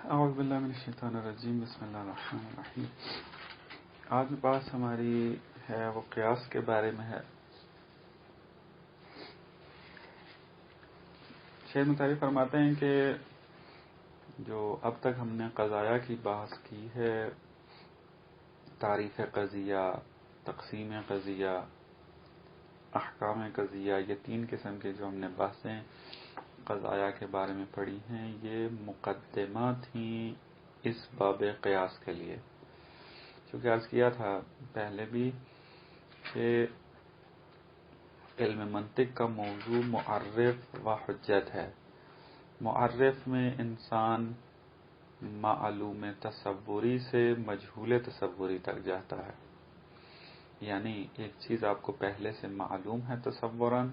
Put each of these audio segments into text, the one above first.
اعوذ باللہ من الشیطان الرجیم، بسم اللہ الرحمن الرحیم۔ آج بات ہماری ہے وہ قیاس کے بارے میں ہے۔ شیخ مطہری فرماتے ہیں کہ جو اب تک ہم نے قضایا کی بحث کی ہے، تعریف قضیہ، تقسیم قضیہ، احکام قضیہ، یہ تین قسم کے جو ہم نے بحثیں قضایا کے بارے میں پڑھی ہیں، یہ مقدمہ تھیں اس باب قیاس کے لیے۔ چونکہ عرض کیا تھا پہلے بھی کہ علم منطق کا موضوع معرف و حجت ہے۔ معرف میں انسان معلوم تصوری سے مجہول تصوری تک جاتا ہے، یعنی ایک چیز آپ کو پہلے سے معلوم ہے تصوراً،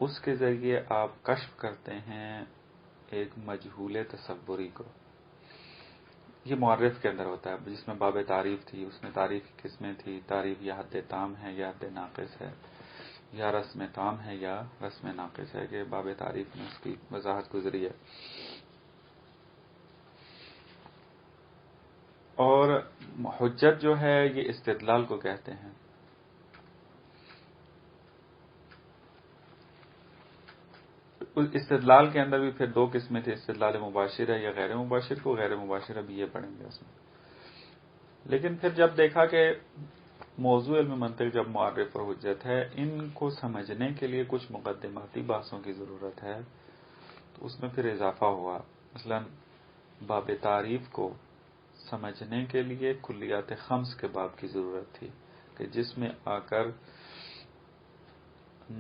اس کے ذریعے آپ کشف کرتے ہیں ایک مجہول تصوری کو۔ یہ معرف کے اندر ہوتا ہے، جس میں باب تعریف تھی، اس میں تعریف کی قسمیں تھی، تعریف یا حد تام ہے یا حد ناقص ہے، یا رسم تام ہے یا رسم ناقص ہے، کہ باب تعریف میں اس کی وضاحت گزری ہے۔ اور حجت جو ہے یہ استدلال کو کہتے ہیں۔ استدلال کے اندر بھی پھر دو قسمیں تھے، استدلال مباشر ہے یا غیر مباشر، کو غیر مباشر اب یہ پڑھیں گے اس میں۔ لیکن پھر جب دیکھا کہ موضوع علم منطق جب معرف اور حجت ہے، ان کو سمجھنے کے لیے کچھ مقدماتی بحثوں کی ضرورت ہے، تو اس میں پھر اضافہ ہوا۔ مثلا باب تعریف کو سمجھنے کے لیے کلیات خمس کے باب کی ضرورت تھی، کہ جس میں آ کر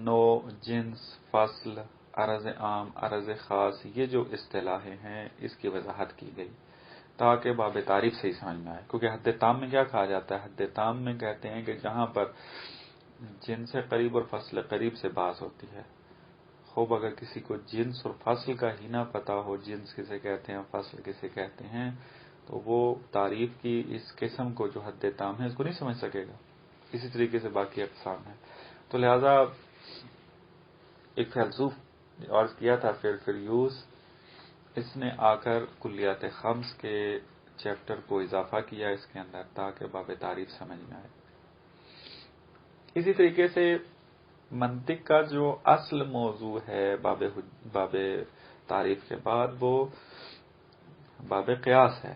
نوع، جنس، فصل، عرض عام، عرض خاص، یہ جو اصطلاحیں ہیں اس کی وضاحت کی گئی تاکہ باب تعریف سے ہی سمجھ میں آئے۔ کیونکہ حد تام میں کیا کہا جاتا ہے؟ حد تام میں کہتے ہیں کہ جہاں پر جنس قریب اور فصل قریب سے بحث ہوتی ہے۔ خوب اگر کسی کو جنس اور فصل کا ہی نہ پتا ہو، جنس کسے کہتے ہیں، فصل کسے کہتے ہیں، تو وہ تعریف کی اس قسم کو جو حد تام ہے اس کو نہیں سمجھ سکے گا۔ اسی طریقے سے باقی اقسام ہیں۔ تو لہذا ایک فیلسوف عرض کیا تھا فریوس، اس نے آ کر کلیات خمس کے چیپٹر کو اضافہ کیا اس کے اندر تاکہ باب تعریف سمجھ میں آئے۔ اسی طریقے سے منطق کا جو اصل موضوع ہے باب تعریف کے بعد، وہ باب قیاس ہے۔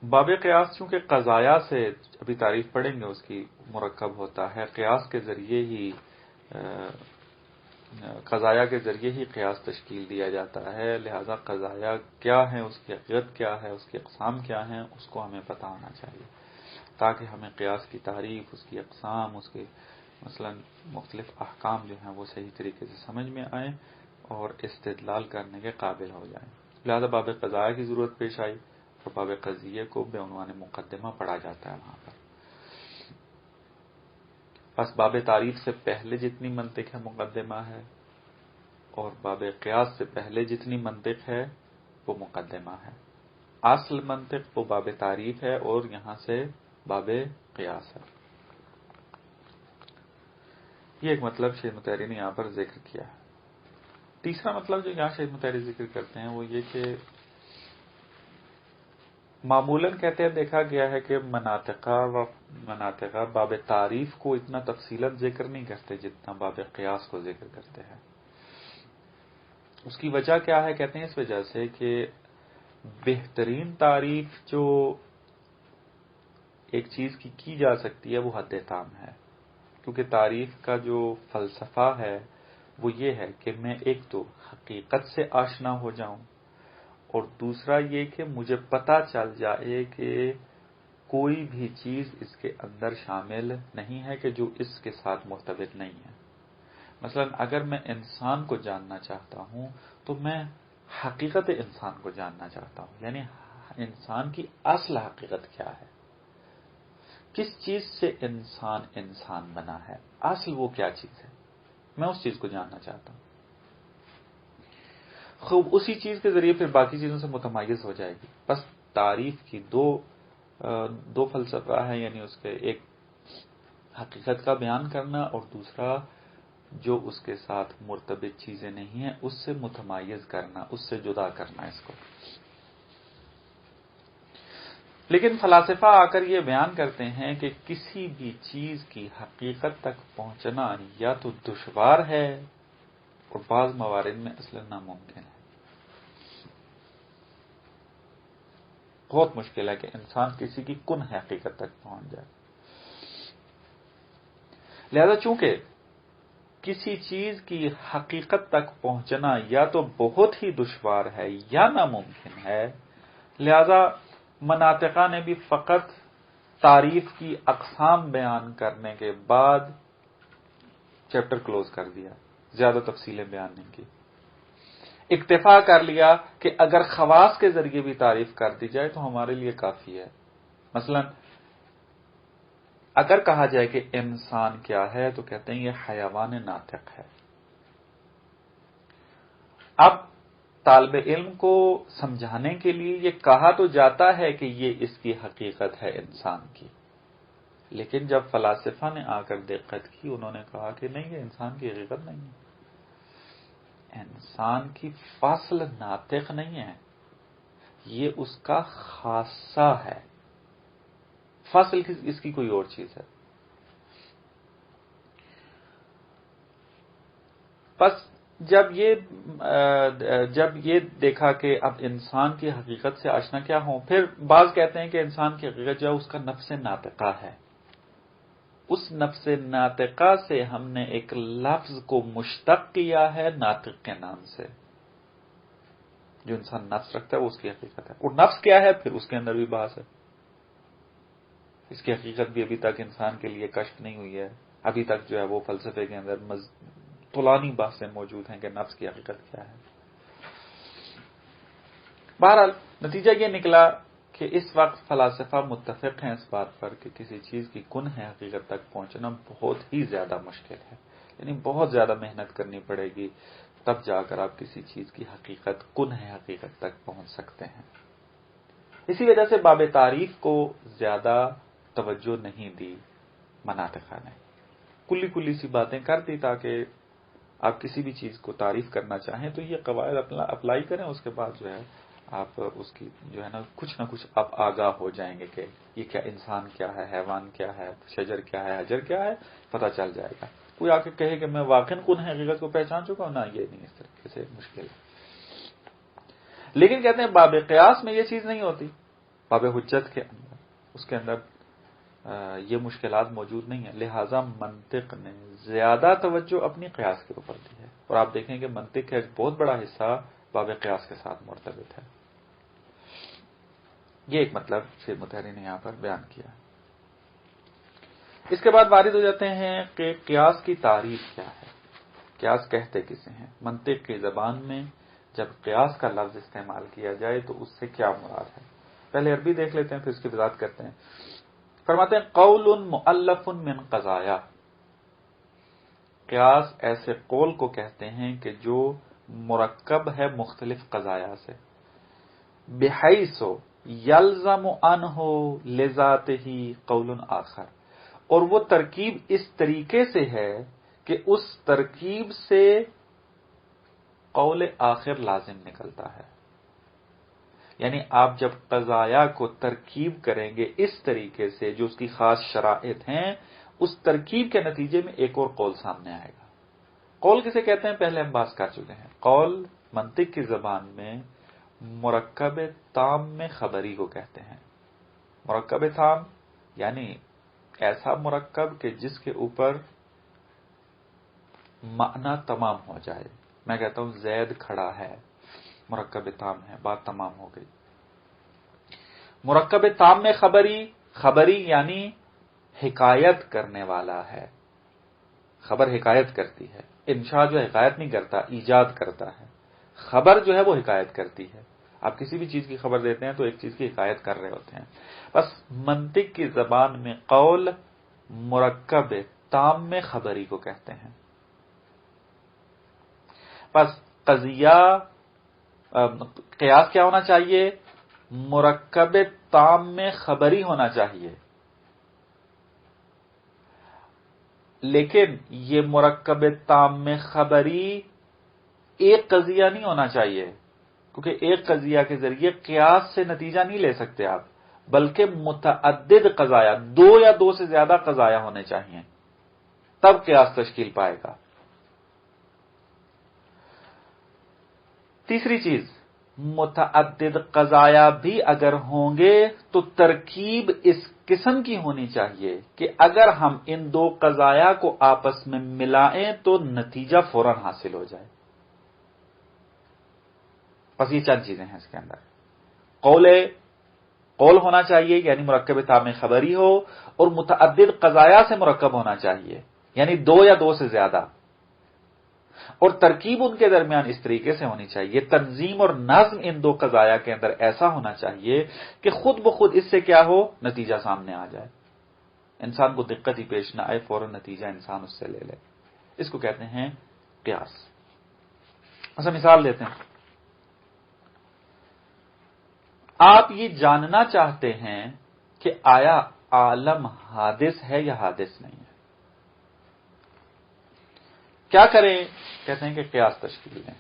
باب قیاس چونکہ قضایا سے، ابھی تعریف پڑھیں گے، اس کی مرکب ہوتا ہے، قیاس کے ذریعے ہی، قضایا کے ذریعے ہی قیاس تشکیل دیا جاتا ہے۔ لہذا قضایا کیا ہے، اس کی حقیقت کیا ہے، اس کی اقسام کیا ہیں، اس کو ہمیں پتہ ہونا چاہیے تاکہ ہمیں قیاس کی تعریف، اس کی اقسام، اس کے مثلا مختلف احکام جو ہیں وہ صحیح طریقے سے سمجھ میں آئیں اور استدلال کرنے کے قابل ہو جائیں۔ لہذا باب قضایا کی ضرورت پیش آئی اور باب قضیہ کو بعنوان مقدمہ پڑھا جاتا ہے وہاں پر۔ بس باب تعریف سے پہلے جتنی منطق ہے مقدمہ ہے، اور باب قیاس سے پہلے جتنی منطق ہے وہ مقدمہ ہے۔ اصل منطق وہ باب تعریف ہے اور یہاں سے باب قیاس ہے۔ یہ ایک مطلب شیخ مطہری نے یہاں پر ذکر کیا ہے۔ تیسرا مطلب جو یہاں شیخ مطہری ذکر کرتے ہیں وہ یہ کہ معمولاً کہتے ہیں دیکھا گیا ہے کہ مناطقہ باب تعریف کو اتنا تفصیلاً ذکر نہیں کرتے جتنا باب قیاس کو ذکر کرتے ہیں۔ اس کی وجہ کیا ہے؟ کہتے ہیں اس وجہ سے کہ بہترین تعریف جو ایک چیز کی جا سکتی ہے وہ حد تام ہے، کیونکہ تعریف کا جو فلسفہ ہے وہ یہ ہے کہ میں ایک تو حقیقت سے آشنا ہو جاؤں، اور دوسرا یہ کہ مجھے پتہ چل جائے کہ کوئی بھی چیز اس کے اندر شامل نہیں ہے کہ جو اس کے ساتھ مرتبط نہیں ہے۔ مثلا اگر میں انسان کو جاننا چاہتا ہوں تو میں حقیقت انسان کو جاننا چاہتا ہوں، یعنی انسان کی اصل حقیقت کیا ہے، کس چیز سے انسان بنا ہے، اصل وہ کیا چیز ہے، میں اس چیز کو جاننا چاہتا ہوں۔ خوب اسی چیز کے ذریعے پھر باقی چیزوں سے متمایز ہو جائے گی۔ بس تعریف کی دو فلسفہ ہے، یعنی اس کے ایک حقیقت کا بیان کرنا اور دوسرا جو اس کے ساتھ مرتبط چیزیں نہیں ہیں اس سے متمایز کرنا، اس سے جدا کرنا اس کو۔ لیکن فلاسفہ آ کر یہ بیان کرتے ہیں کہ کسی بھی چیز کی حقیقت تک پہنچنا یا تو دشوار ہے اور بعض موارد میں اصلا ناممکن ہے۔ بہت مشکل ہے کہ انسان کسی کی کن حقیقت تک پہنچ جائے۔ لہذا چونکہ کسی چیز کی حقیقت تک پہنچنا یا تو بہت ہی دشوار ہے یا ناممکن ہے، لہذا مناطقہ نے بھی فقط تعریف کی اقسام بیان کرنے کے بعد چیپٹر کلوز کر دیا، زیادہ تفصیلیں بیان نہیں کی۔ اکتفا کر لیا کہ اگر خواص کے ذریعے بھی تعریف کر دی جائے تو ہمارے لیے کافی ہے۔ مثلا اگر کہا جائے کہ انسان کیا ہے تو کہتے ہیں یہ حیوان ناطق ہے۔ اب طالب علم کو سمجھانے کے لیے یہ کہا تو جاتا ہے کہ یہ اس کی حقیقت ہے انسان کی، لیکن جب فلاسفہ نے آ کر دقت کی انہوں نے کہا کہ نہیں، یہ انسان کی حقیقت نہیں ہے، انسان کی فصل ناطق نہیں ہے، یہ اس کا خاصہ ہے، فصل اس کی کوئی اور چیز ہے۔ بس جب یہ دیکھا کہ اب انسان کی حقیقت سے آشنا کیا ہوں، پھر بعض کہتے ہیں کہ انسان کی حقیقت جو ہے اس کا نفس ناطقہ ہے۔ اس نفس ناطقہ سے ہم نے ایک لفظ کو مشتق کیا ہے ناطق کے نام سے۔ جو انسان نفس رکھتا ہے وہ اس کی حقیقت ہے، اور نفس کیا ہے پھر اس کے اندر بھی بحث ہے۔ اس کی حقیقت بھی ابھی تک انسان کے لیے کشف نہیں ہوئی ہے، ابھی تک جو ہے وہ فلسفے کے اندر طولانی بحثیں موجود ہیں کہ نفس کی حقیقت کیا ہے۔ بہرحال نتیجہ یہ نکلا کہ اس وقت فلاسفہ متفق ہیں اس بات پر کہ کسی چیز کی کنہ حقیقت تک پہنچنا بہت ہی زیادہ مشکل ہے، یعنی بہت زیادہ محنت کرنی پڑے گی، تب جا کر آپ کسی چیز کی حقیقت کنہ حقیقت تک پہنچ سکتے ہیں۔ اسی وجہ سے باب تعریف کو زیادہ توجہ نہیں دی مناطقہ نے، کلی سی باتیں کر دی تاکہ آپ کسی بھی چیز کو تعریف کرنا چاہیں تو یہ قواعد اپلائی کریں، اس کے بعد جو ہے آپ اس کی جو ہے نا کچھ آپ آگاہ ہو جائیں گے کہ یہ کیا، انسان کیا ہے، حیوان کیا ہے، شجر کیا ہے، حجر کیا ہے، پتہ چل جائے گا۔ کوئی آ کے کہے کہ میں واقعاً کن حقیقت کو پہچان چکا ہوں، نہ، یہ نہیں، اس طریقے سے مشکل ہے۔ لیکن کہتے ہیں باب قیاس میں یہ چیز نہیں ہوتی، باب حجت کے اندر اس کے اندر یہ مشکلات موجود نہیں ہیں، لہذا منطق نے زیادہ توجہ اپنی قیاس کے اوپر دی ہے، اور آپ دیکھیں کہ منطق کا ایک بہت بڑا حصہ باب قیاس کے ساتھ مرتبط ہے۔ یہ ایک مطلب شیخ مطہری نے یہاں پر بیان کیا۔ اس کے بعد وارد ہو جاتے ہیں کہ قیاس کی تعریف کیا ہے، قیاس کہتے کسے ہیں۔ منطق کی زبان میں جب قیاس کا لفظ استعمال کیا جائے تو اس سے کیا مراد ہے، پہلے عربی دیکھ لیتے ہیں پھر اس کی وضاحت کرتے ہیں۔ فرماتے ہیں قول مؤلف من قضایا، قیاس ایسے قول کو کہتے ہیں کہ جو مرکب ہے مختلف قضایا سے، بحیث یلزم عنہ لذاتہ قول آخر، اور وہ ترکیب اس طریقے سے ہے کہ اس ترکیب سے قول آخر لازم نکلتا ہے۔ یعنی آپ جب قضایا کو ترکیب کریں گے اس طریقے سے جو اس کی خاص شرائط ہیں، اس ترکیب کے نتیجے میں ایک اور قول سامنے آئے گا۔ قول کسے کہتے ہیں پہلے ہم بات کر چکے ہیں۔ قول منطق کی زبان میں مرکب تام میں خبری کو کہتے ہیں۔ مرکب تام یعنی ایسا مرکب کہ جس کے اوپر معنی تمام ہو جائے۔ میں کہتا ہوں زید کھڑا ہے، مرکب تام ہے، بات تمام ہو گئی۔ مرکب تام میں خبری یعنی حکایت کرنے والا ہے، خبر حکایت کرتی ہے، انشاء جو حکایت نہیں کرتا، ایجاد کرتا ہے، خبر جو ہے وہ حکایت کرتی ہے۔ آپ کسی بھی چیز کی خبر دیتے ہیں تو ایک چیز کی حکایت کر رہے ہوتے ہیں۔ بس منطق کی زبان میں قول مرکب تام میں خبری کو کہتے ہیں۔ بس قضیہ قیاس کیا ہونا چاہیے؟ مرکب تام میں خبری ہونا چاہیے۔ لیکن یہ مرکب تام میں خبری ایک قضیہ نہیں ہونا چاہیے، کیونکہ ایک قضیہ کے ذریعے قیاس سے نتیجہ نہیں لے سکتے آپ، بلکہ متعدد قضایا، دو یا دو سے زیادہ قضایا ہونے چاہیے، تب قیاس تشکیل پائے گا۔ تیسری چیز، متعدد قضایا بھی اگر ہوں گے تو ترکیب اس قسم کی ہونی چاہیے کہ اگر ہم ان دو قضایا کو آپس میں ملائیں تو نتیجہ فوراً حاصل ہو جائے۔ بس یہ چند چیزیں ہیں اس کے اندر۔ قول ہونا چاہیے، یعنی مرکب تام خبری ہو، اور متعدد قضایا سے مرکب ہونا چاہیے، یعنی دو یا دو سے زیادہ، اور ترکیب ان کے درمیان اس طریقے سے ہونی چاہیے، تنظیم اور نظم ان دو قضایا کے اندر ایسا ہونا چاہیے کہ خود بخود اس سے کیا ہو، نتیجہ سامنے آ جائے، انسان کو دقت ہی پیش نہ آئے، فوراً نتیجہ انسان اس سے لے لے۔ اس کو کہتے ہیں قیاس۔ ایسا مثال دیتے ہیں، آپ یہ جاننا چاہتے ہیں کہ آیا عالم حادث ہے یا حادث نہیں ہے، کیا کریں؟ کہتے ہیں کہ قیاس تشکیل دیں۔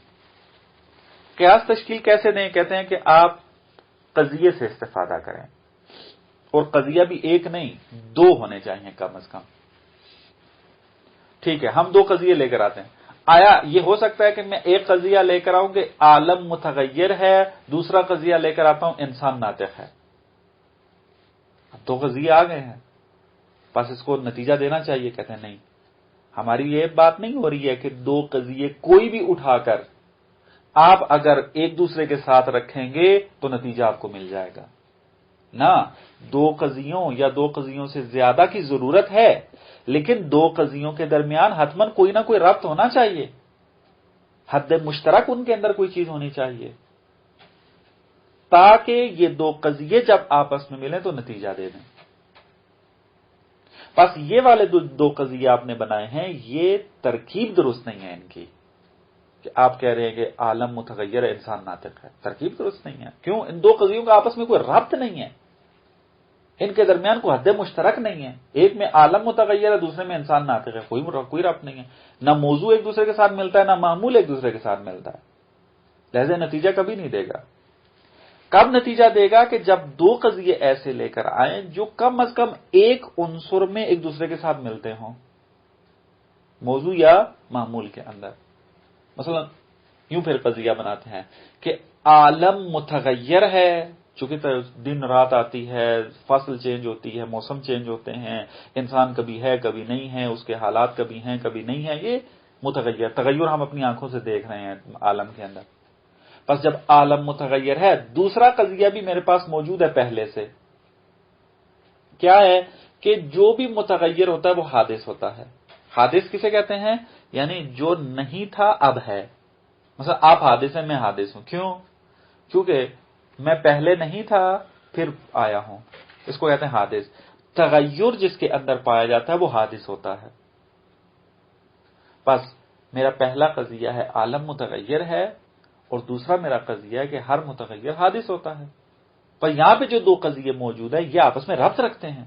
قیاس تشکیل کیسے دیں؟ کہتے ہیں کہ آپ قضیے سے استفادہ کریں، اور قضیہ بھی ایک نہیں، دو ہونے چاہیے کم از کم۔ ٹھیک ہے، ہم دو قضیے لے کر آتے ہیں، آیا یہ ہو سکتا ہے کہ میں ایک قضیہ لے کر آؤں کہ عالم متغیر ہے، دوسرا قضیہ لے کر آتا ہوں انسان ناطق ہے؟ اب دو قضیے آ گئے ہیں، بس اس کو نتیجہ دینا چاہیے۔ کہتے ہیں نہیں، ہماری یہ بات نہیں ہو رہی ہے کہ دو قضیے کوئی بھی اٹھا کر آپ اگر ایک دوسرے کے ساتھ رکھیں گے تو نتیجہ آپ کو مل جائے گا، نہ، دو قضیوں یا دو قضیوں سے زیادہ کی ضرورت ہے، لیکن دو قضیوں کے درمیان حتماً کوئی نہ کوئی ربط ہونا چاہیے، حد مشترک ان کے اندر کوئی چیز ہونی چاہیے، تاکہ یہ دو قضیے جب آپس میں ملیں تو نتیجہ دے دیں۔ بس یہ والے دو قضیے آپ نے بنائے ہیں، یہ ترکیب درست نہیں ہے ان کی، کہ آپ کہہ رہے ہیں کہ عالم متغیر ہے، انسان ناطق ہے، ترکیب درست نہیں ہے۔ کیوں؟ ان دو قضیوں کا آپس میں کوئی ربط نہیں ہے، ان کے درمیان کوئی حد مشترک نہیں ہے، ایک میں عالم متغیر ہے، دوسرے میں انسان ناطق ہے، کوئی ربط نہیں ہے، نہ موضوع ایک دوسرے کے ساتھ ملتا ہے، نہ معمول ایک دوسرے کے ساتھ ملتا ہے، لہذا نتیجہ کبھی نہیں دے گا۔ کب نتیجہ دے گا؟ کہ جب دو قضیے ایسے لے کر آئیں جو کم از کم ایک عنصر میں ایک دوسرے کے ساتھ ملتے ہوں، موضوع یا معمول کے اندر۔ مثلا یوں پھر قضیہ بناتے ہیں کہ عالم متغیر ہے، چونکہ دن رات آتی ہے، فصل چینج ہوتی ہے، موسم چینج ہوتے ہیں، انسان کبھی ہے کبھی نہیں ہے، اس کے حالات کبھی ہیں کبھی نہیں ہیں، یہ متغیر، تغیر ہم اپنی آنکھوں سے دیکھ رہے ہیں عالم کے اندر۔ بس جب عالم متغیر ہے، دوسرا قضیہ بھی میرے پاس موجود ہے پہلے سے، کیا ہے کہ جو بھی متغیر ہوتا ہے وہ حادث ہوتا ہے۔ حادث کسے کہتے ہیں؟ یعنی جو نہیں تھا اب ہے۔ مثلا آپ حادث ہیں، میں حادث ہوں، کیوں؟ کیونکہ میں پہلے نہیں تھا پھر آیا ہوں، اس کو کہتے ہیں حادث۔ تغیر جس کے اندر پایا جاتا ہے وہ حادث ہوتا ہے۔ بس میرا پہلا قضیہ ہے عالم متغیر ہے، اور دوسرا میرا قضیہ ہے کہ ہر متغیر حادث ہوتا ہے۔ پر یہاں پہ جو دو قضیے موجود ہیں یہ آپس میں ربط رکھتے ہیں،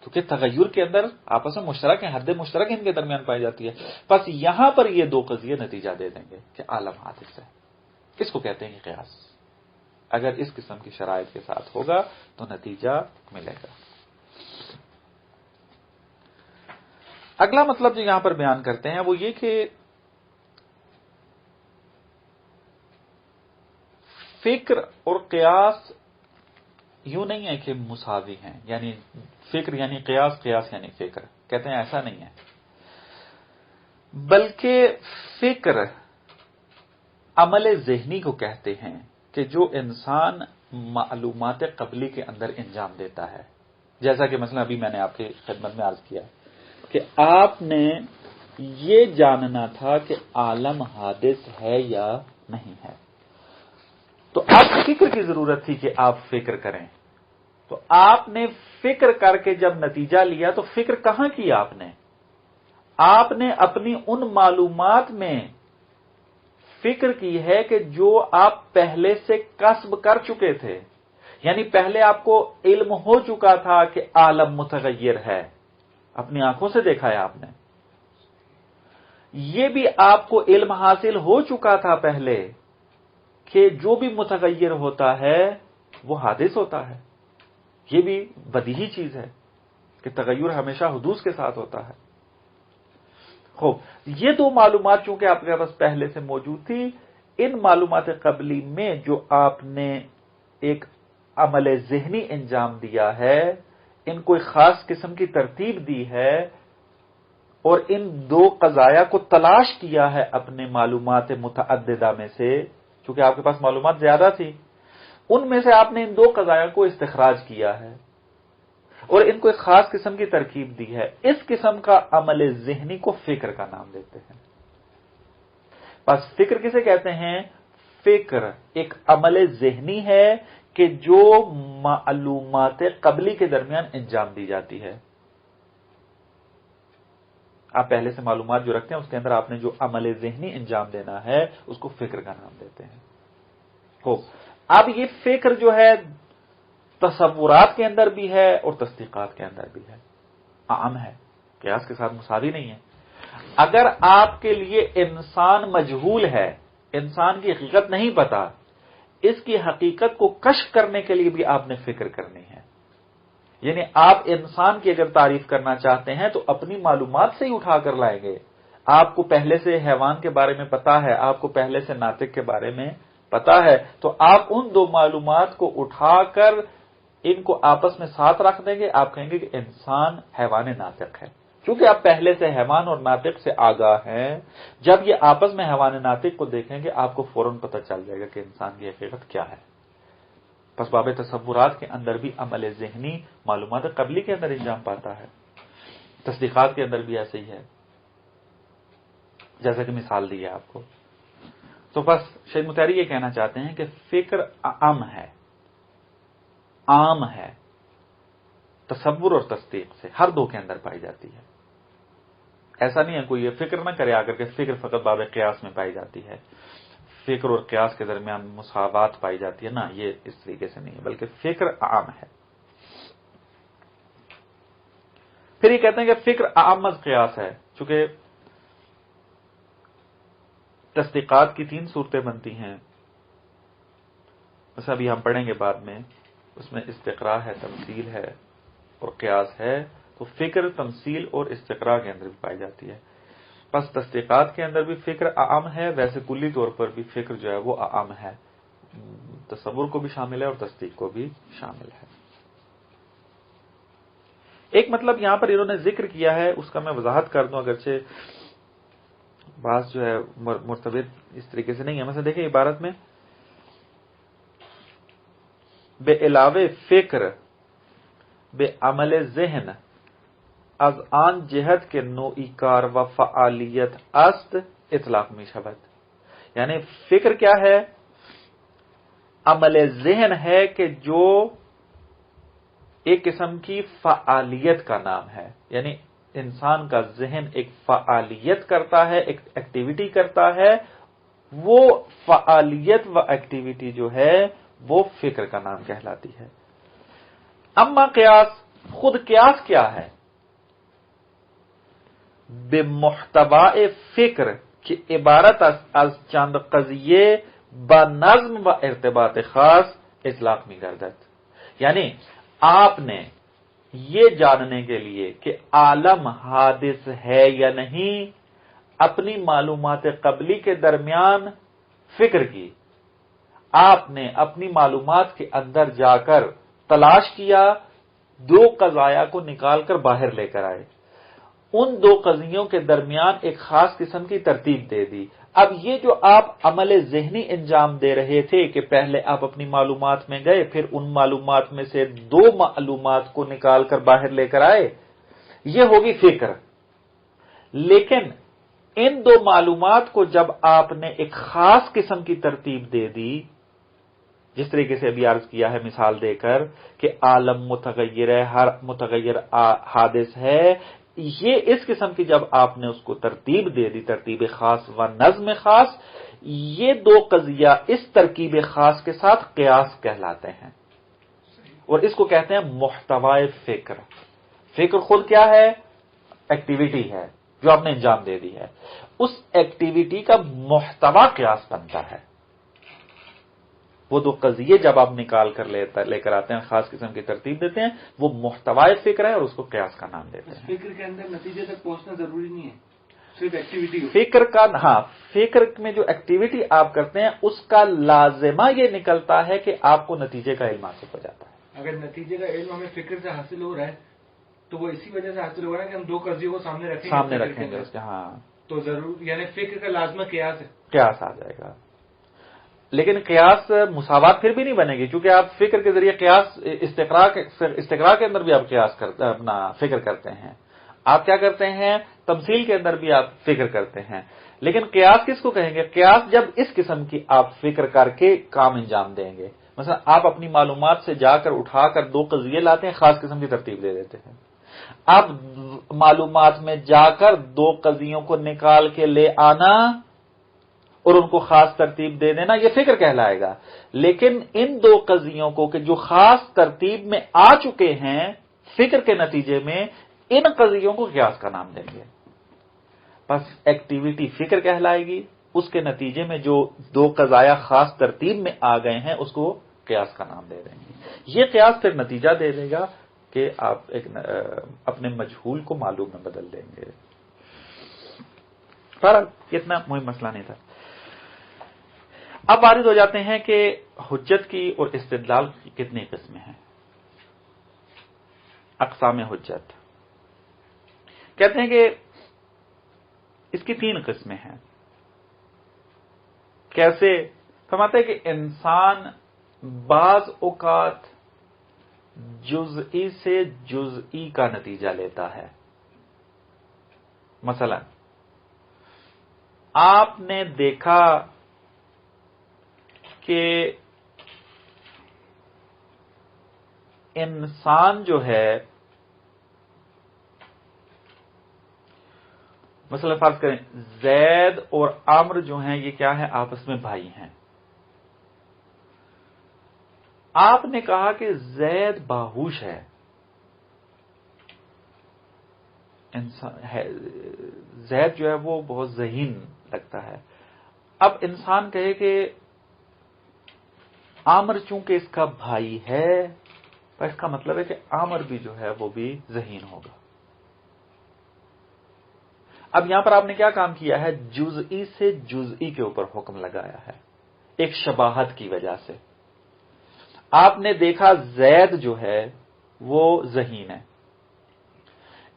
کیونکہ تغیر کے اندر آپس میں مشترک ہیں، حد مشترک ان کے درمیان پائی جاتی ہے۔ بس یہاں پر یہ دو قضیے نتیجہ دے دیں گے کہ عالم حادث ہے۔ اس کو کہتے ہیں قیاس۔ اگر اس قسم کی شرائط کے ساتھ ہوگا تو نتیجہ ملے گا۔ اگلا مطلب جو یہاں پر بیان کرتے ہیں وہ یہ کہ فکر اور قیاس یوں نہیں ہے کہ مساوی ہیں، یعنی فکر یعنی قیاس، قیاس یعنی فکر، کہتے ہیں ایسا نہیں ہے، بلکہ فکر عمل ذہنی کو کہتے ہیں کہ جو انسان معلومات قبلی کے اندر انجام دیتا ہے، جیسا کہ مثلا ابھی میں نے آپ کی خدمت میں عرض کیا کہ آپ نے یہ جاننا تھا کہ عالم حادث ہے یا نہیں ہے، تو اب فکر کی ضرورت تھی کہ آپ فکر کریں، تو آپ نے فکر کر کے جب نتیجہ لیا تو فکر کہاں کی آپ نے اپنی ان معلومات میں فکر کی ہے کہ جو آپ پہلے سے کسب کر چکے تھے، یعنی پہلے آپ کو علم ہو چکا تھا کہ عالم متغیر ہے، اپنی آنکھوں سے دیکھا ہے آپ نے، یہ بھی آپ کو علم حاصل ہو چکا تھا پہلے کہ جو بھی متغیر ہوتا ہے وہ حادث ہوتا ہے. یہ بھی بدیہی چیز ہے کہ تغیر ہمیشہ حدوث کے ساتھ ہوتا ہے. خوب، یہ دو معلومات چونکہ آپ کے پاس پہلے سے موجود تھی، ان معلومات قبلی میں جو آپ نے ایک عمل ذہنی انجام دیا ہے، ان کو ایک خاص قسم کی ترتیب دی ہے اور ان دو قضایا کو تلاش کیا ہے اپنے معلومات متعددہ میں سے، چونکہ آپ کے پاس معلومات زیادہ تھی، ان میں سے آپ نے ان دو قضایا کو استخراج کیا ہے اور ان کو ایک خاص قسم کی ترکیب دی ہے. اس قسم کا عمل ذہنی کو فکر کا نام دیتے ہیں. بس فکر کسے کہتے ہیں؟ فکر ایک عمل ذہنی ہے کہ جو معلومات قبلی کے درمیان انجام دی جاتی ہے. آپ پہلے سے معلومات جو رکھتے ہیں اس کے اندر آپ نے جو عمل ذہنی انجام دینا ہے اس کو فکر کا نام دیتے ہیں. اب یہ فکر جو ہے تصورات کے اندر بھی ہے اور تصدیقات کے اندر بھی ہے، عام ہے، قیاس کے ساتھ مساوی نہیں ہے. اگر آپ کے لیے انسان مجہول ہے، انسان کی حقیقت نہیں پتا، اس کی حقیقت کو کشف کرنے کے لیے بھی آپ نے فکر کرنی ہے. یعنی آپ انسان کی اگر تعریف کرنا چاہتے ہیں تو اپنی معلومات سے ہی اٹھا کر لائیں گے. آپ کو پہلے سے حیوان کے بارے میں پتا ہے، آپ کو پہلے سے ناطق کے بارے میں پتا ہے، تو آپ ان دو معلومات کو اٹھا کر ان کو آپس میں ساتھ رکھ دیں گے. آپ کہیں گے کہ انسان حیوان ناطق ہے. چونکہ آپ پہلے سے حیوان اور ناطق سے آگاہ ہیں، جب یہ آپس میں حیوان ناطق کو دیکھیں گے آپ کو فوراً پتہ چل جائے گا کہ انسان کی حقیقت کیا ہے. پس باب تصورات کے اندر بھی عمل ذہنی معلومات قبلی کے اندر انجام پاتا ہے. تصدیقات کے اندر بھی ایسے ہی ہے، جیسا کہ مثال دی ہے آپ کو. تو بس شہید مطہری یہ کہنا چاہتے ہیں کہ فکر عام ہے تصور اور تصدیق سے، ہر دو کے اندر پائی جاتی ہے. ایسا نہیں ہے کوئی یہ فکر نہ کرے آ کر کے فکر فقط باب قیاس میں پائی جاتی ہے، فکر اور قیاس کے درمیان مساوات پائی جاتی ہے. نا، یہ اس طریقے سے نہیں ہے، بلکہ فکر عام ہے. پھر یہ کہتے ہیں کہ فکر عام از قیاس ہے. چونکہ تصدیقات کی 3 صورتیں بنتی ہیں، بس ابھی ہم پڑھیں گے بعد میں، اس میں استقراء ہے، تمثیل ہے اور قیاس ہے. تو فکر تمثیل اور استقراء کے اندر بھی پائی جاتی ہے. بس تصدیقات کے اندر بھی فکر عام ہے، ویسے کلی طور پر بھی فکر جو ہے وہ عام ہے، تصور کو بھی شامل ہے اور تصدیق کو بھی شامل ہے. ایک مطلب یہاں پر انہوں نے ذکر کیا ہے، اس کا میں وضاحت کر دوں، اگرچہ بات جو ہے مرتبط اس طریقے سے نہیں ہے. مثلا دیکھیں عبارت میں بے علاوہ فکر بے عمل ذہن از آن جہت کے نوعی کار و فعالیت است اطلاق می شود. یعنی فکر کیا ہے؟ عمل ذہن ہے کہ جو ایک قسم کی فعالیت کا نام ہے. یعنی انسان کا ذہن ایک فعالیت کرتا ہے، ایک ایکٹیویٹی کرتا ہے، وہ فعالیت و ایکٹیویٹی جو ہے وہ فکر کا نام کہلاتی ہے. اما قیاس، خود قیاس کیا ہے؟ بے محتوا فکر کی عبارت از چند قضیے با نظم و ارتباط خاص اطلاق می گردد. یعنی آپ نے یہ جاننے کے لیے کہ عالم حادث ہے یا نہیں اپنی معلومات قبلی کے درمیان فکر کی. آپ نے اپنی معلومات کے اندر جا کر تلاش کیا، 2 قضایا کو نکال کر باہر لے کر آئے، ان 2 قضیوں کے درمیان ایک خاص قسم کی ترتیب دے دی. اب یہ جو آپ عمل ذہنی انجام دے رہے تھے کہ پہلے آپ اپنی معلومات میں گئے، پھر ان معلومات میں سے 2 معلومات کو نکال کر باہر لے کر آئے، یہ ہوگی فکر. لیکن ان 2 معلومات کو جب آپ نے ایک خاص قسم کی ترتیب دے دی، جس طریقے سے ابھی عرض کیا ہے مثال دے کر کہ عالم متغیر ہے، ہر متغیر حادث ہے، یہ اس قسم کی جب آپ نے اس کو ترتیب دے دی، ترتیب خاص و نظم خاص، یہ 2 قضیہ اس ترکیب خاص کے ساتھ قیاس کہلاتے ہیں اور اس کو کہتے ہیں محتوائے فکر. فکر خود کیا ہے؟ ایکٹیویٹی ہے جو آپ نے انجام دے دی ہے، اس ایکٹیویٹی کا محتوا قیاس بنتا ہے۔ وہ دو قضیے جب آپ نکال کر لے کر آتے ہیں، خاص قسم کی ترتیب دیتے ہیں، وہ محتوائے فکر ہے اور اس کو قیاس کا نام دیتے ہیں۔ فکر کے اندر نتیجے تک پہنچنا ضروری نہیں ہے، صرف ایکٹیویٹی فکر کا، ہاں، فکر میں جو ایکٹیویٹی آپ کرتے ہیں اس کا لازمہ یہ نکلتا ہے کہ آپ کو نتیجے کا علم حاصل ہو جاتا ہے۔ اگر نتیجے کا علم ہمیں فکر سے حاصل ہو رہا ہے تو وہ اسی وجہ سے حاصل ہو رہا ہے کہ ہم دو قضیوں کو سامنے رکھیں گے اس کے، ہاں، تو ضرور یعنی فکر کا لازمہ قیاس ہے، قیاس آ جائے گا۔ لیکن قیاس مساوات پھر بھی نہیں بنے گی، کیونکہ آپ فکر کے ذریعے قیاس استقراء کے اندر بھی آپ قیاس اپنا فکر کرتے ہیں، آپ کیا کرتے ہیں، تمثیل کے اندر بھی آپ فکر کرتے ہیں۔ لیکن قیاس کس کو کہیں گے؟ قیاس جب اس قسم کی آپ فکر کر کے کام انجام دیں گے، مثلا آپ اپنی معلومات سے جا کر اٹھا کر دو قضیے لاتے ہیں، خاص قسم کی ترتیب دے دیتے ہیں، اب معلومات میں جا کر دو قضیوں کو نکال کے لے آنا اور ان کو خاص ترتیب دے دینا، یہ فکر کہلائے گا۔ لیکن ان دو قضیوں کو کہ جو خاص ترتیب میں آ چکے ہیں فکر کے نتیجے میں، ان قضیوں کو قیاس کا نام دیں گے۔ بس ایکٹیویٹی فکر کہلائے گی، اس کے نتیجے میں جو دو قضایا خاص ترتیب میں آ گئے ہیں اس کو قیاس کا نام دے دیں گے۔ یہ قیاس پھر نتیجہ دے دے گا کہ آپ اپنے مجہول کو معلوم میں بدل دیں گے۔ پر اتنا مهم مسئلہ نہیں تھا۔ اب وارد ہو جاتے ہیں کہ حجت کی اور استدلال کی کتنی قسمیں ہیں، اقسام حجت۔ کہتے ہیں کہ اس کی 3 قسمیں ہیں۔ کیسے؟ فرماتے ہیں کہ انسان بعض اوقات جزئی سے جزئی کا نتیجہ لیتا ہے۔ مثلا آپ نے دیکھا کہ انسان جو ہے، مثلا فرض کریں زید اور عمرو جو ہیں یہ کیا ہے، آپس میں بھائی ہیں۔ آپ نے کہا کہ زید باہوش ہے، زید جو ہے وہ بہت ذہین لگتا ہے۔ اب انسان کہے کہ عامر چونکہ اس کا بھائی ہے، تو اس کا مطلب ہے کہ عامر بھی جو ہے وہ بھی ذہین ہوگا۔ اب یہاں پر آپ نے کیا کام کیا ہے؟ جزئی سے جزئی کے اوپر حکم لگایا ہے، ایک شباہت کی وجہ سے۔ آپ نے دیکھا زید جو ہے وہ ذہین ہے،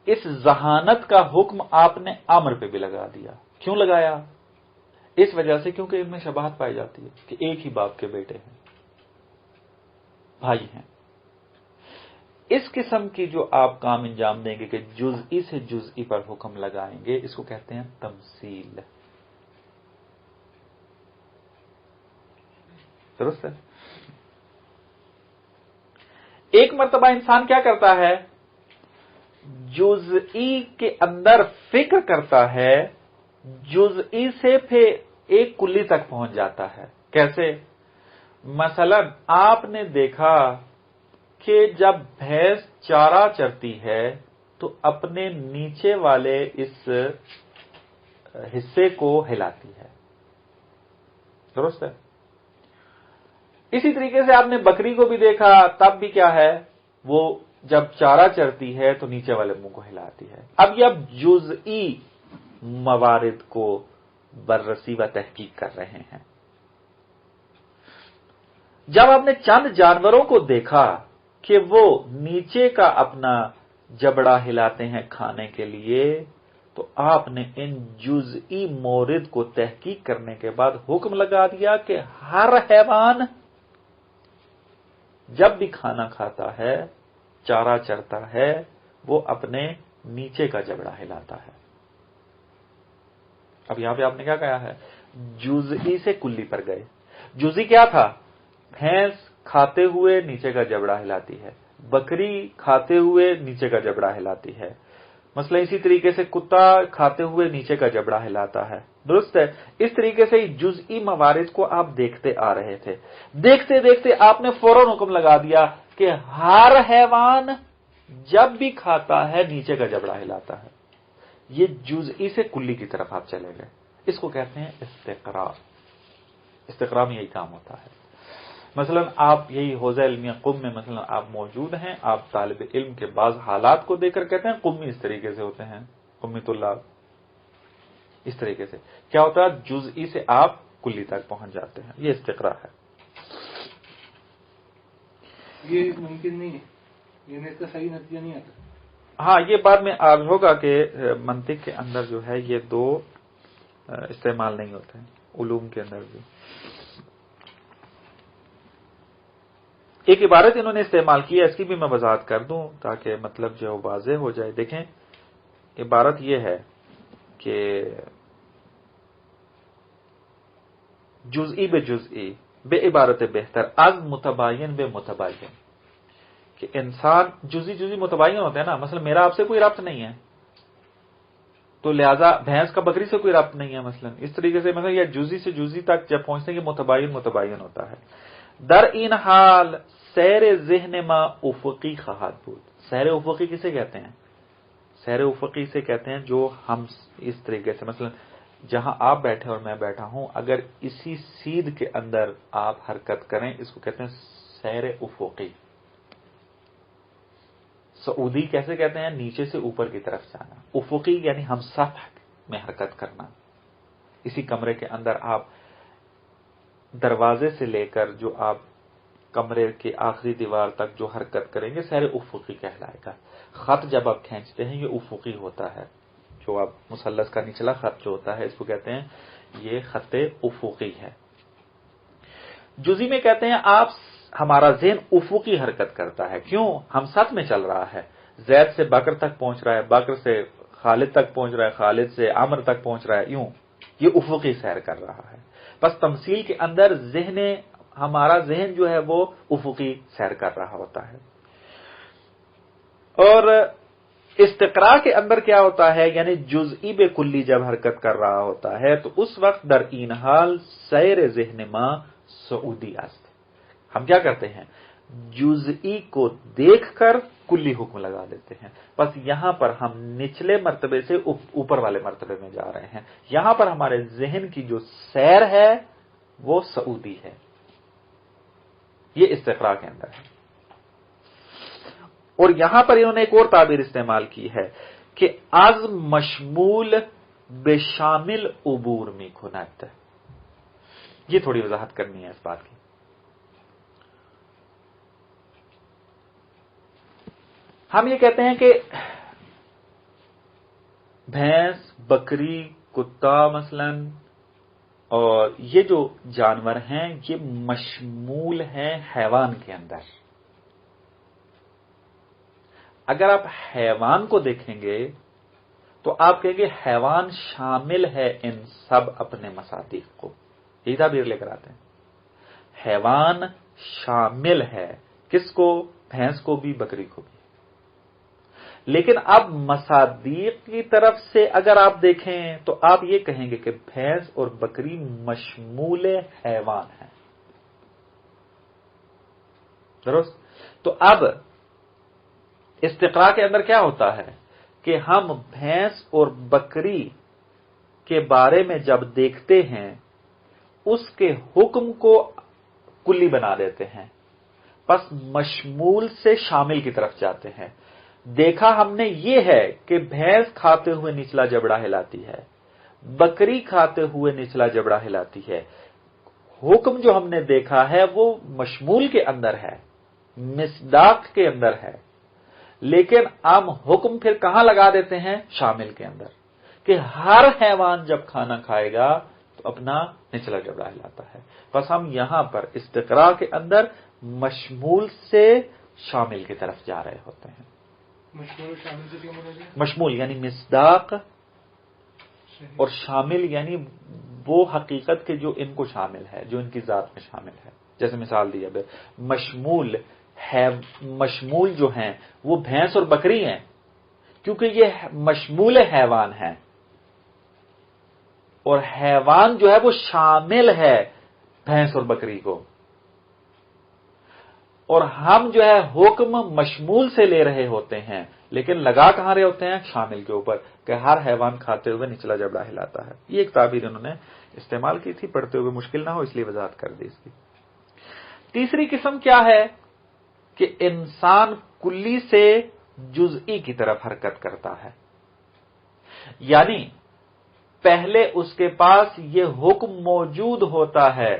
اس ذہانت کا حکم آپ نے عامر پہ بھی لگا دیا۔ کیوں لگایا؟ اس وجہ سے کیونکہ ان میں شباہت پائی جاتی ہے کہ ایک ہی باپ کے بیٹے ہیں، بھائی ہیں۔ اس قسم کی جو آپ کام انجام دیں گے کہ جزئی سے جزئی پر حکم لگائیں گے، اس کو کہتے ہیں تمثیل۔ درست ہے؟ ایک مرتبہ انسان کیا کرتا ہے؟ جزئی کے اندر فکر کرتا ہے، جزئی سے پھر ایک کلی تک پہنچ جاتا ہے۔ کیسے؟ مثلا آپ نے دیکھا کہ جب بھینس چارہ چرتی ہے تو اپنے نیچے والے اس حصے کو ہلاتی ہے، درست ہے؟ اسی طریقے سے آپ نے بکری کو بھی دیکھا، تب بھی کیا ہے، وہ جب چارہ چرتی ہے تو نیچے والے منہ کو ہلاتی ہے۔ اب یہ جزئی موارد کو بررسی و تحقیق کر رہے ہیں۔ جب آپ نے چند جانوروں کو دیکھا کہ وہ نیچے کا اپنا جبڑا ہلاتے ہیں کھانے کے لیے، تو آپ نے ان جزئی مورد کو تحقیق کرنے کے بعد حکم لگا دیا کہ ہر حیوان جب بھی کھانا کھاتا ہے، چارہ چرتا ہے، وہ اپنے نیچے کا جبڑا ہلاتا ہے۔ اب یہاں پہ آپ نے کیا کہا ہے؟ جزئی سے کلی پر گئے۔ جزئی کیا تھا؟ بھینس کھاتے ہوئے نیچے کا جبڑا ہلاتی ہے، بکری کھاتے ہوئے نیچے کا جبڑا ہلاتی ہے، مثلا اسی طریقے سے کتا کھاتے ہوئے نیچے کا جبڑا ہلاتا ہے، درست ہے؟ اس طریقے سے جزئی موارد کو آپ دیکھتے آ رہے تھے، دیکھتے دیکھتے آپ نے فوراً حکم لگا دیا کہ ہر حیوان جب بھی کھاتا ہے نیچے کا جبڑا ہلاتا ہے۔ یہ جزئی سے کلی کی طرف آپ چلے گئے، اس کو کہتے ہیں استقراء۔ استقراء میں یہی کام ہوتا ہے۔ مثلا آپ یہی حوزہ علمیہ قم میں مثلا آپ موجود ہیں، آپ طالب علم کے بعض حالات کو دیکھ کر کہتے ہیں قمی اس طریقے سے ہوتے ہیں، قمی طلاب اس طریقے سے کیا ہوتا ہے، جزئی سے آپ کلی تک پہنچ جاتے ہیں، یہ استقراء ہے۔ یہ ممکن نہیں ہے، یہ اس کا صحیح نتیجہ نہیں آتا۔ ہاں، یہ بعد میں آج ہوگا کہ منطق کے اندر جو ہے یہ دو استعمال نہیں ہوتے ہیں، علوم کے اندر بھی۔ ایک عبارت انہوں نے استعمال کی ہے، اس کی بھی میں وضاحت کر دوں تاکہ مطلب جو واضح ہو جائے۔ دیکھیں عبارت یہ ہے کہ جزئی بے جزئی بے عبارت بہتر از متباین بے متباین، کہ انسان جزئی جزئی متباین ہوتے ہیں نا، مثلا میرا آپ سے کوئی ربط نہیں ہے تو لہذا بھینس کا بکری سے کوئی ربط نہیں ہے، مثلا اس طریقے سے مثلا یا جزئی سے جزئی تک جب پہنچتے ہیں کہ متباین متباین ہوتا ہے۔ در این حال سیر ذہن ما افقی خواہد بود۔ سیر افقی کسے کہتے ہیں؟ سیر افقی سے کہتے ہیں جو ہم اس طریقے سے مثلا جہاں آپ بیٹھے اور میں بیٹھا ہوں، اگر اسی سیدھ کے اندر آپ حرکت کریں، اس کو کہتے ہیں سیر افقی۔ سعودی کیسے کہتے ہیں؟ نیچے سے اوپر کی طرف جانا۔ افقی یعنی ہم سطح میں حرکت کرنا۔ اسی کمرے کے اندر آپ دروازے سے لے کر جو آپ کمرے کی آخری دیوار تک جو حرکت کریں گے سیر افقی کہلائے گا۔ خط جب آپ کھینچتے ہیں یہ افقی ہوتا ہے، جو آپ مثلث کا نچلا خط جو ہوتا ہے اس کو کہتے ہیں یہ خط افقی ہے۔ جزئی میں کہتے ہیں آپ ہمارا ذہن افقی حرکت کرتا ہے، کیوں؟ ہم سطح میں چل رہا ہے، زید سے بکر تک پہنچ رہا ہے، بکر سے خالد تک پہنچ رہا ہے، خالد سے عمر تک پہنچ رہا ہے، یوں یہ افقی سیر کر رہا ہے۔ بس تمثیل کے اندر ہمارا ذہن جو ہے وہ افقی سیر کر رہا ہوتا ہے۔ اور استقراء کے اندر کیا ہوتا ہے، یعنی جزئی بے کلی جب حرکت کر رہا ہوتا ہے تو اس وقت در این حال سیر ذہن ما سعودی است۔ ہم کیا کرتے ہیں، جزئی کو دیکھ کر کلی حکم لگا دیتے ہیں۔ بس یہاں پر ہم نچلے مرتبے سے اوپر والے مرتبے میں جا رہے ہیں، یہاں پر ہمارے ذہن کی جو سیر ہے وہ سعودی ہے، یہ استقراء کے اندر ہے۔ اور یہاں پر انہوں نے ایک اور تعبیر استعمال کی ہے کہ از مشمول بے شامل عبور می کند۔ یہ تھوڑی وضاحت کرنی ہے اس بات کی۔ ہم یہ کہتے ہیں کہ بھینس، بکری، کتا مثلا اور یہ جو جانور ہیں یہ مشمول ہیں حیوان کے اندر۔ اگر آپ حیوان کو دیکھیں گے تو آپ کہیں گے حیوان شامل ہے ان سب اپنے مصادیق کو، یہی تعبیر لے کر آتے ہیں۔ حیوان شامل ہے کس کو؟ بھینس کو بھی، بکری کو بھی۔ لیکن اب مصادیق کی طرف سے اگر آپ دیکھیں تو آپ یہ کہیں گے کہ بھینس اور بکری مشمول حیوان ہیں، درست؟ تو اب استقراء کے اندر کیا ہوتا ہے کہ ہم بھینس اور بکری کے بارے میں جب دیکھتے ہیں اس کے حکم کو کلی بنا دیتے ہیں، بس مشمول سے شامل کی طرف جاتے ہیں۔ دیکھا ہم نے یہ ہے کہ بھینس کھاتے ہوئے نچلا جبڑا ہلاتی ہے، بکری کھاتے ہوئے نچلا جبڑا ہلاتی ہے، حکم جو ہم نے دیکھا ہے وہ مشمول کے اندر ہے، مصداق کے اندر ہے، لیکن ہم حکم پھر کہاں لگا دیتے ہیں؟ شامل کے اندر، کہ ہر حیوان جب کھانا کھائے گا تو اپنا نچلا جبڑا ہلاتا ہے۔ بس ہم یہاں پر استقراء کے اندر مشمول سے شامل کی طرف جا رہے ہوتے ہیں۔ مشمول شامل سے کیا مراد ہے؟ مشمول یعنی مصداق اور شامل یعنی وہ حقیقت کے جو ان کو شامل ہے، جو ان کی ذات میں شامل ہے۔ جیسے مثال دی اب مشمول جو ہیں وہ بھینس اور بکری ہیں کیونکہ یہ مشمول حیوان ہیں، اور حیوان جو ہے وہ شامل ہے بھینس اور بکری کو، اور ہم جو ہے حکم مشمول سے لے رہے ہوتے ہیں لیکن لگا کہاں رہے ہوتے ہیں؟ شامل کے اوپر، کہ ہر حیوان کھاتے ہوئے نچلا جبڑا ہلاتا ہے. یہ ایک تعبیر انہوں نے استعمال کی تھی، پڑھتے ہوئے مشکل نہ ہو اس لیے وضاحت کر دی اس کی. تیسری قسم کیا ہے کہ انسان کلی سے جزئی کی طرف حرکت کرتا ہے، یعنی پہلے اس کے پاس یہ حکم موجود ہوتا ہے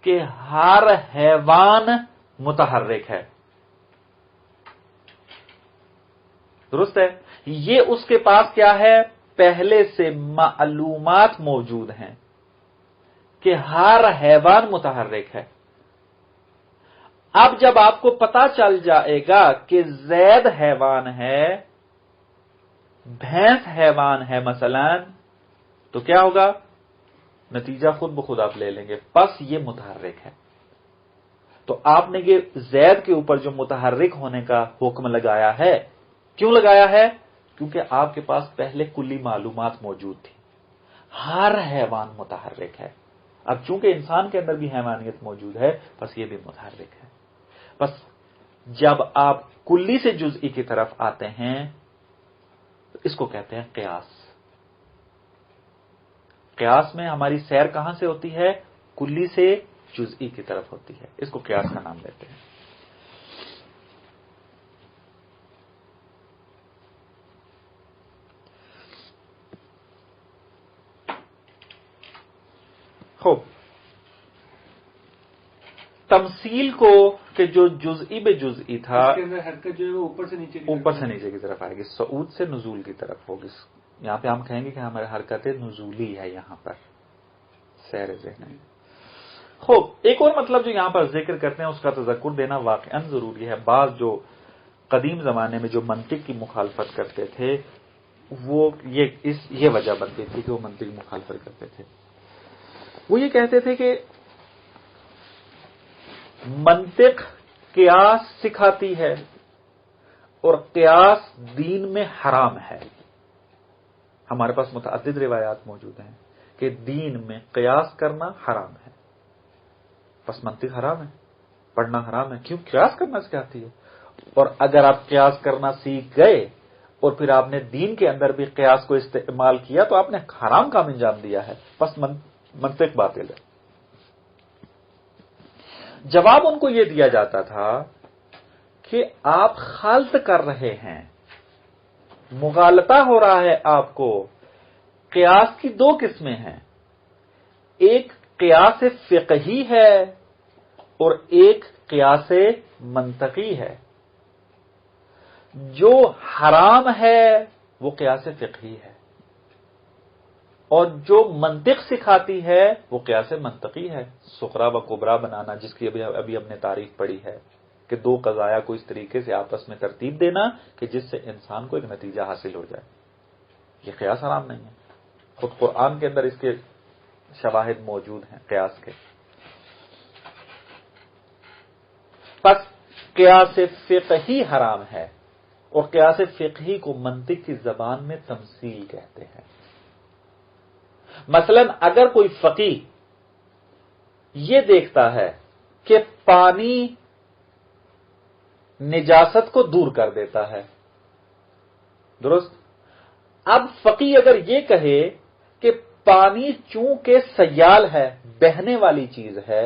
کہ ہر حیوان متحرک ہے. درست ہے؟ یہ اس کے پاس کیا ہے؟ پہلے سے معلومات موجود ہیں کہ ہر حیوان متحرک ہے. اب جب آپ کو پتا چل جائے گا کہ زید حیوان ہے، بھینس حیوان ہے مثلا، تو کیا ہوگا؟ نتیجہ خود بخود آپ لے لیں گے، بس یہ متحرک ہے. تو آپ نے یہ زید کے اوپر جو متحرک ہونے کا حکم لگایا ہے، کیوں لگایا ہے؟ کیونکہ آپ کے پاس پہلے کلی معلومات موجود تھی، ہر حیوان متحرک ہے. اب چونکہ انسان کے اندر بھی حیوانیت موجود ہے، بس یہ بھی متحرک ہے. بس جب آپ کلی سے جزئی کی طرف آتے ہیں تو اس کو کہتے ہیں قیاس. قیاس میں ہماری سیر کہاں سے ہوتی ہے؟ کلی سے جزئی کی طرف ہوتی ہے. اس کو قیاس کا نام دیتے ہیں. خوب، تمثیل کو کہ جو جزئی بے جزئی تھا، اس کے اندر حرکت جو ہے وہ اوپر سے نیچے کی طرف آئے گی، صعود سے نزول کی طرف ہوگی. یہاں پہ ہم کہیں گے کہ ہماری حرکت نزولی ہے، یہاں پر سیر ذہن. خوب، ایک اور مطلب جو یہاں پر ذکر کرتے ہیں اس کا تذکر دینا واقعا ضروری ہے. بعض جو قدیم زمانے میں جو منطق کی مخالفت کرتے تھے، وہ یہ وجہ بنتی تھی کہ وہ منطق کی مخالفت کرتے تھے. وہ یہ کہتے تھے کہ منطق قیاس سکھاتی ہے اور قیاس دین میں حرام ہے. ہمارے پاس متعدد روایات موجود ہیں کہ دین میں قیاس کرنا حرام ہے. بس منطق حرام ہے، پڑھنا حرام ہے. کیوں؟ قیاس کرنا سکھاتی ہے. اور اگر آپ قیاس کرنا سیکھ گئے اور پھر آپ نے دین کے اندر بھی قیاس کو استعمال کیا تو آپ نے حرام کام انجام دیا ہے. بس منطق باطل ہے. جواب ان کو یہ دیا جاتا تھا کہ آپ خلط کر رہے ہیں، مغالطہ ہو رہا ہے آپ کو. قیاس کی دو قسمیں ہیں، ایک قیاس فقہی ہے اور ایک قیاس منطقی ہے. جو حرام ہے وہ قیاس فقہی ہے اور جو منطق سکھاتی ہے وہ قیاس منطقی ہے. سغرا و کبرا بنانا، جس کی ابھی ہم نے تعریف پڑھی ہے کہ دو قضایا کو اس طریقے سے آپس میں ترتیب دینا کہ جس سے انسان کو ایک نتیجہ حاصل ہو جائے، یہ قیاس حرام نہیں ہے. خود قرآن کے اندر اس کے شواہد موجود ہیں قیاس کے. پس قیاس فقہی حرام ہے اور قیاس فقہی کو منطق کی زبان میں تمثیل کہتے ہیں. مثلا اگر کوئی فقیہ یہ دیکھتا ہے کہ پانی نجاست کو دور کر دیتا ہے، درست؟ اب فقیہ اگر یہ کہے کہ پانی چونکہ سیال ہے، بہنے والی چیز ہے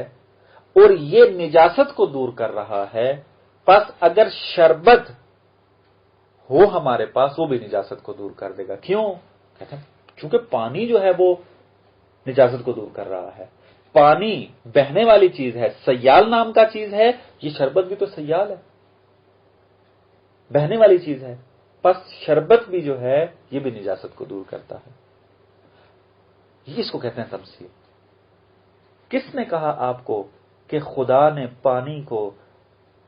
اور یہ نجاست کو دور کر رہا ہے، پس اگر شربت ہو ہمارے پاس وہ بھی نجاست کو دور کر دے گا. کیوں؟ کہتے ہیں چونکہ پانی جو ہے وہ نجاست کو دور کر رہا ہے. پانی بہنے والی چیز ہے، سیال نام کا چیز ہے، یہ شربت بھی تو سیال ہے، بہنے والی چیز ہے. پس شربت بھی جو ہے یہ بھی نجاست کو دور کرتا ہے. اس کو کہتے ہیں تمثیل. کس نے کہا آپ کو کہ خدا نے پانی کو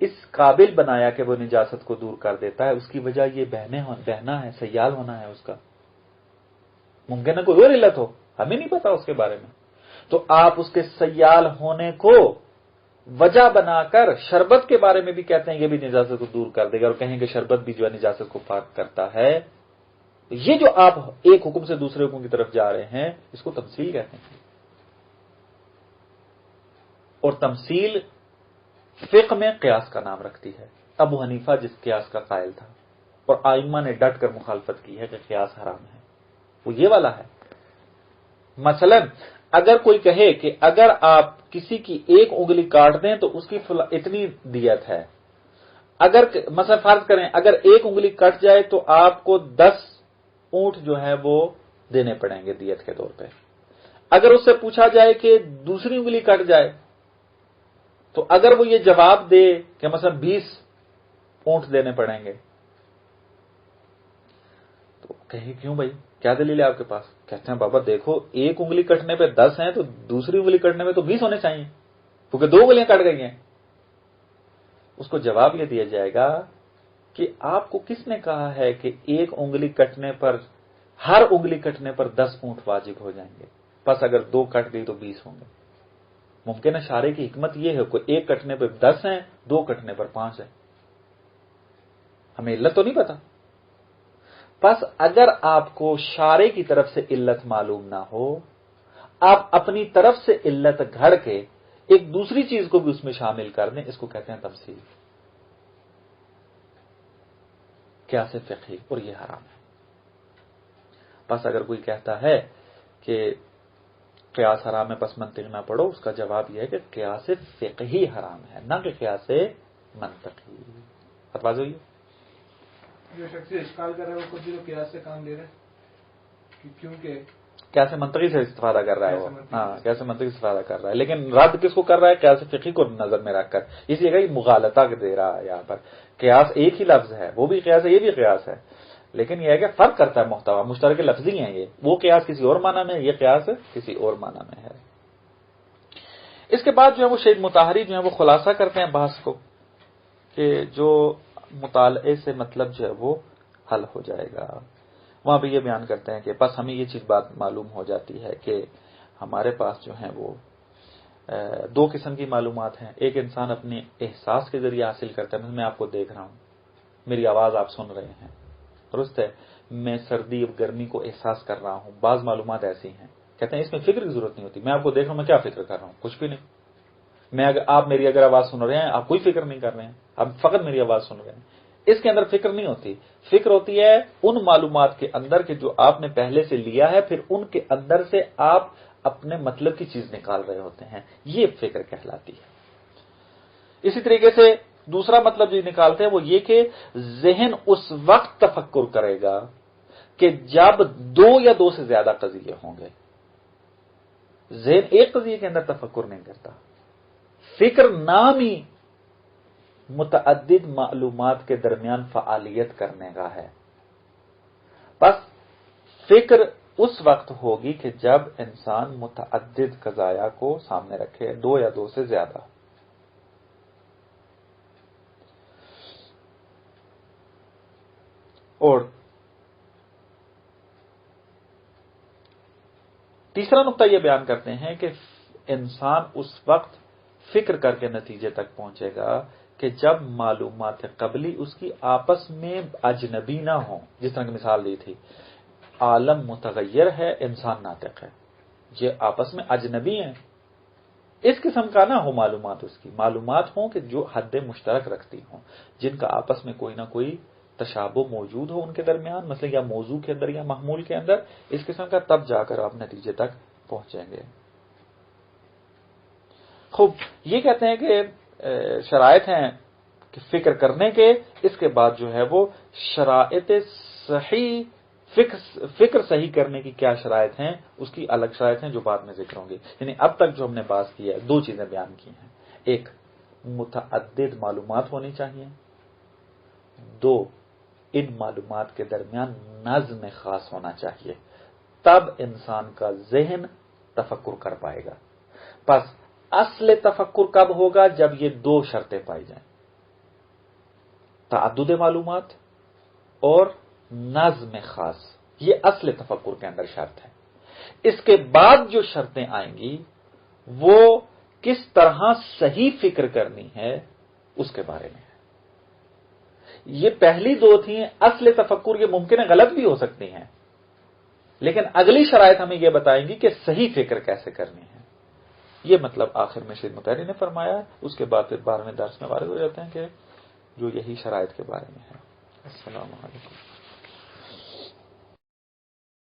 اس قابل بنایا کہ وہ نجاست کو دور کر دیتا ہے؟ اس کی وجہ یہ بہنا ہے، سیال ہونا ہے. اس کا ممکن ہے کوئی اور علت ہو، ہمیں نہیں پتا اس کے بارے میں. تو آپ اس کے سیال ہونے کو وجہ بنا کر شربت کے بارے میں بھی کہتے ہیں یہ بھی نجاست کو دور کر دے گا، اور کہیں گے شربت بھی جو ہے نجاست کو پاک کرتا ہے. یہ جو آپ ایک حکم سے دوسرے حکم کی طرف جا رہے ہیں اس کو تمثیل کہتے ہیں. اور تمثیل فقہ میں قیاس کا نام رکھتی ہے. ابو حنیفہ جس قیاس کا قائل تھا اور آئمہ نے ڈٹ کر مخالفت کی ہے کہ قیاس حرام ہے، وہ یہ والا ہے۔ مثلا اگر کوئی کہے کہ اگر آپ کسی کی ایک انگلی کاٹ دیں تو اس کی اتنی دیت ہے، اگر مثلا فرض کریں اگر ایک انگلی کٹ جائے تو آپ کو 10 اونٹ جو ہے وہ دینے پڑیں گے دیت کے طور پہ۔ اگر اس سے پوچھا جائے کہ دوسری انگلی کٹ جائے تو اگر وہ یہ جواب دے کہ مثلا 20 اونٹ دینے پڑیں گے تو کہیں کیوں بھائی، کیا دلیل ہے آپ کے پاس؟ کہتے ہیں بابا دیکھو ایک انگلی کٹنے پہ 10 ہیں تو دوسری انگلی کٹنے میں تو 20 ہونے چاہیے کیونکہ 2 انگلیاں کٹ گئی ہیں۔ اس کو جواب یہ دیا جائے گا کہ آپ کو کس نے کہا ہے کہ ایک انگلی کٹنے پر، ہر انگلی کٹنے پر 10 اونٹ واجب ہو جائیں گے؟ بس اگر 2 کٹ گئی تو 20 ہوں گے۔ ممکن ہے شارع کی حکمت یہ ہے کہ ایک کٹنے پر 10 ہیں، 2 کٹنے پر 5 ہیں، ہمیں علت تو نہیں پتا۔ بس اگر آپ کو شارع کی طرف سے علت معلوم نہ ہو، آپ اپنی طرف سے علت گھڑ کے ایک دوسری چیز کو بھی اس میں شامل کر دیں، اس کو کہتے ہیں تمثیل، قیاس فقہی، اور یہ حرام ہے۔ بس اگر کوئی کہتا ہے کہ قیاس حرام ہے پس منطق نہ پڑھو، اس کا جواب یہ ہے کہ قیاس فقہی حرام ہے، نہ کہ قیاس منطقی۔ بات واضح ہوئی؟ جو شخص اشکال کر رہا ہے وہ خود بھی تو قیاس سے کام لے رہا ہے، کیونکہ قیاس منطقی سے استفادہ کر رہا ہے وہ، ہاں قیاس منطقی سے استفادہ کر رہا ہے، لیکن رد کس کو کر رہا ہے؟ قیاس فقہی کو نظر میں رکھ کر، اس لیے کہ مغالطہ دے رہا ہے یہاں پر۔ قیاس ایک ہی لفظ ہے، وہ بھی قیاس ہے یہ بھی قیاس ہے، لیکن یہ ہے کہ فرق کرتا ہے محتوا، مشترک لفظی ہیں یہ، وہ قیاس کسی اور معنی میں، یہ قیاس کسی اور معنی میں ہے۔ اس کے بعد جو ہے وہ شیخ مطہری جو ہے وہ خلاصہ کرتے ہیں بحث کو کہ جو مطالعے سے مطلب جو ہے وہ حل ہو جائے گا۔ وہاں بھی یہ بیان کرتے ہیں کہ بس ہمیں یہ چیز بات معلوم ہو جاتی ہے کہ ہمارے پاس جو ہیں وہ 2 قسم کی معلومات ہیں۔ ایک انسان اپنے احساس کے ذریعے حاصل کرتا ہے، میں آپ کو دیکھ رہا ہوں، میری آواز آپ سن رہے ہیں، درست ہے، میں سردی اور گرمی کو احساس کر رہا ہوں۔ بعض معلومات ایسی ہیں کہتے ہیں اس میں فکر کی ضرورت نہیں ہوتی، میں آپ کو دیکھ رہا ہوں، میں کیا فکر کر رہا ہوں؟ کچھ بھی نہیں۔ آپ میری اگر آواز سن رہے ہیں، آپ کوئی فکر نہیں کر رہے ہیں، آپ فقط میری آواز سن رہے ہیں، اس کے اندر فکر نہیں ہوتی۔ فکر ہوتی ہے ان معلومات کے اندر کہ جو آپ نے پہلے سے لیا ہے، پھر ان کے اندر سے آپ اپنے مطلب کی چیز نکال رہے ہوتے ہیں، یہ فکر کہلاتی ہے۔ اسی طریقے سے دوسرا مطلب جو نکالتے ہیں وہ یہ کہ ذہن اس وقت تفکر کرے گا کہ جب 2 یا 2 سے زیادہ قضیے ہوں گے۔ ذہن ایک قضیے کے اندر تفکر نہیں کرتا۔ فکر نام ہی متعدد معلومات کے درمیان فعالیت کرنے کا ہے۔ بس فکر اس وقت ہوگی کہ جب انسان متعدد قضایا کو سامنے رکھے، 2 یا 2 سے زیادہ۔ اور تیسرا نقطہ یہ بیان کرتے ہیں کہ انسان اس وقت فکر کر کے نتیجے تک پہنچے گا کہ جب معلومات قبلی اس کی آپس میں اجنبی نہ ہوں۔ جس طرح کی مثال دی تھی، عالم متغیر ہے، انسان ناطق ہے، یہ آپس میں اجنبی ہیں، اس قسم کا نہ ہو معلومات، اس کی معلومات ہوں کہ جو حد مشترک رکھتی ہوں، جن کا آپس میں کوئی نہ کوئی تشابہ موجود ہو ان کے درمیان، مثلا یا موضوع کے اندر یا محمول کے اندر، اس قسم کا، تب جا کر آپ نتیجے تک پہنچیں گے۔ خوب، یہ کہتے ہیں کہ شرائط ہیں کہ فکر کرنے کے، اس کے بعد جو ہے وہ شرائط صحیح، فکر صحیح کرنے کی کیا شرائط ہیں، اس کی الگ شرائط ہیں جو بعد میں ذکر ہوں گی۔ یعنی اب تک جو ہم نے بات کی ہے، 2 چیزیں بیان کی ہیں، ایک متعدد معلومات ہونی چاہیے، 2 ان معلومات کے درمیان نظم خاص ہونا چاہیے، تب انسان کا ذہن تفکر کر پائے گا۔ پس اصل تفکر کب ہوگا؟ جب یہ 2 شرطیں پائی جائیں، تعدد معلومات اور نظم خاص، یہ اصل تفکر کے اندر شرط ہے۔ اس کے بعد جو شرطیں آئیں گی وہ کس طرح صحیح فکر کرنی ہے اس کے بارے میں ہے۔ یہ پہلی 2 تھیں اصل تفکر، یہ ممکن ہے غلط بھی ہو سکتی ہیں، لیکن اگلی شرائط ہمیں یہ بتائیں گی کہ صحیح فکر کیسے کرنی ہے۔ یہ مطلب آخر میں شیخ مطہری نے فرمایا، اس کے بعد پھر 12ویں درس میں وارد ہو جاتے ہیں کہ جو یہی شرائط کے بارے میں ہے۔ السلام علیکم.